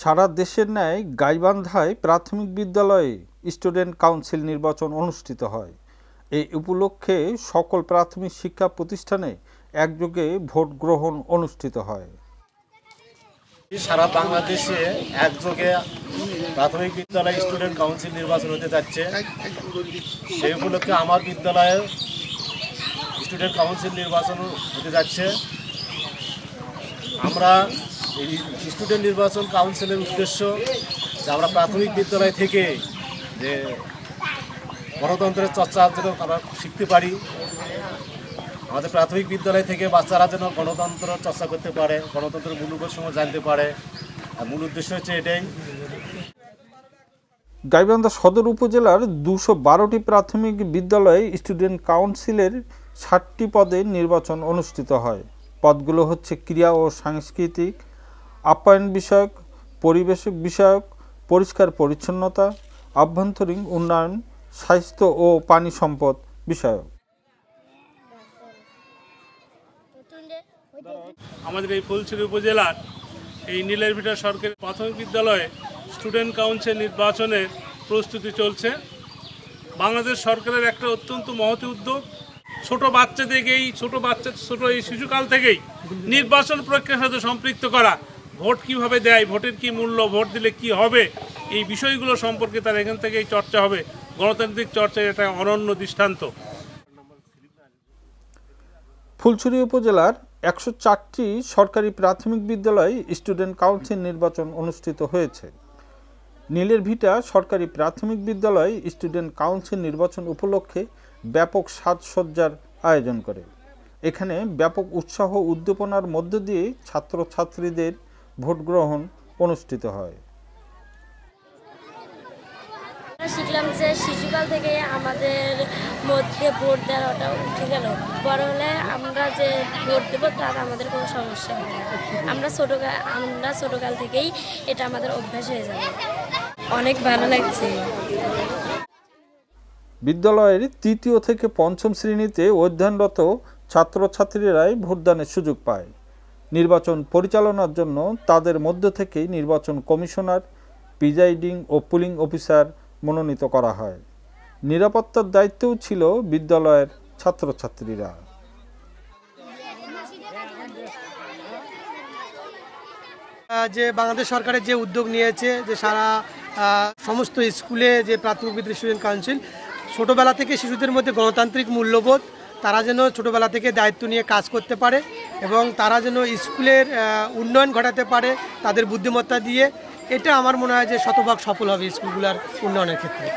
সারা দেশের ন্যায় গাইবান্ধায় প্রাথমিক বিদ্যালয়ে স্টুডেন্ট কাউন্সিল নির্বাচন অনুষ্ঠিত হয়। এই উপলক্ষে সকল প্রাথমিক শিক্ষা প্রতিষ্ঠানে একযোগে ভোট গ্রহণ অনুষ্ঠিত হয়। সারা বাংলাদেশে একযোগে প্রাথমিক বিদ্যালয় স্টুডেন্ট কাউন্সিল নির্বাচন হতে যাচ্ছে। সেই উপলক্ষে আমার বিদ্যালয়ে স্টুডেন্ট কাউন্সিল নির্বাচন হতে যাচ্ছে। আমরা এই স্টুডেন্ট নির্বাচন কাউন্সিলের উদ্দেশ্য যে আমরা প্রাথমিক বিদ্যালয় থেকে যে গণতন্ত্রের চর্চা যেন আমরা শিখতে পারি, আমাদের প্রাথমিক বিদ্যালয় থেকে বাচ্চারা যেন গণতন্ত্র চর্চা করতে পারে, গণতন্ত্রের মূল্যবোধ সময় জানতে পারে। মূল উদ্দেশ্য হচ্ছে এটাই। গাইবান্ধা সদর উপজেলার 212টি প্রাথমিক বিদ্যালয়ে স্টুডেন্ট কাউন্সিলের 60টি পদে নির্বাচন অনুষ্ঠিত হয়। পদগুলো হচ্ছে ক্রীড়া ও সাংস্কৃতিক, আপ্যায়ন বিষয়ক, পরিবেশ বিষয়ক, পরিষ্কার পরিচ্ছন্নতা, আভ্যন্তরীণ উন্নয়ন, স্বাস্থ্য ও পানি সম্পদ বিষয়ক। আমাদের এই ফুলছড়ি উপজেলার এই নীলেরভিটা সরকারি প্রাথমিক বিদ্যালয়ে স্টুডেন্ট কাউন্সিল নির্বাচনের প্রস্তুতি চলছে। বাংলাদেশ সরকারের একটা অত্যন্ত মহৎ উদ্যোগ। ছোট এই শিশুকাল থেকেই নির্বাচন প্রক্রিয়ার সাথে সম্পৃক্ত করা, ভোট কিভাবে দেয়, ভোটের কি মূল্য, ভোট দিলে কি হবে, এই বিষয়গুলো সম্পর্কে তার এখান থেকেই চর্চা হবে। গণতান্ত্রিক চর্চায় এটা অনন্য দৃষ্টান্ত। ফুলছড়ি উপজেলার 104টি সরকারি প্রাথমিক বিদ্যালয়ে স্টুডেন্ট কাউন্সিল নির্বাচন অনুষ্ঠিত হয়েছে। নীলেরভিটা সরকারি প্রাথমিক বিদ্যালয়ে স্টুডেন্ট কাউন্সিল নির্বাচন উপলক্ষে ব্যাপক সাজসজ্জার আয়োজন করে। এখানে ব্যাপক উৎসাহ উদ্দীপনার মধ্য দিয়ে ছাত্রছাত্রীদের ভোট গ্রহণ অনুষ্ঠিত হয়। শিখলাম যে শিশুকাল থেকে আমাদের মধ্যে ভোট দেওয়াটা উঠে গেল। বড় হলে আমরা যে ভোট দেবো তার আমাদের কোনো সমস্যা হবে না। আমরা ছোটোকাল থেকেই এটা আমাদের অভ্যাস হয়ে যাবে। অনেক ভালো লাগছে। বিদ্যালয়ের 3য় থেকে 5ম শ্রেণীতে অধ্যয়নরত ছাত্রছাত্রীরাই ভোটদানের সুযোগ পায়। নির্বাচন পরিচালনার জন্য তাদের মধ্য থেকেই নির্বাচন কমিশনার, প্রিজাইডিং ও পুলিং অফিসার মনোনীত করা হয়। নিরাপত্তার দায়িত্বেও ছিল বিদ্যালয়ের ছাত্রছাত্রীরা। যে বাংলাদেশ সরকারের যে উদ্যোগ নিয়েছে যে সারা সমস্ত স্কুলে যে প্রাথমিক বিদ্যালয় স্টুডেন্ট কাউন্সিল, ছোটোবেলা থেকে শিশুদের মধ্যে গণতান্ত্রিক মূল্যবোধ, তারা যেন ছোটোবেলা থেকে দায়িত্ব নিয়ে কাজ করতে পারে এবং তারা যেন স্কুলের উন্নয়ন ঘটাতে পারে তাদের বুদ্ধিমত্তা দিয়ে, এটা আমার মনে হয় যে শতভাগ সফল হবে স্কুলগুলোর উন্নয়নের ক্ষেত্রে।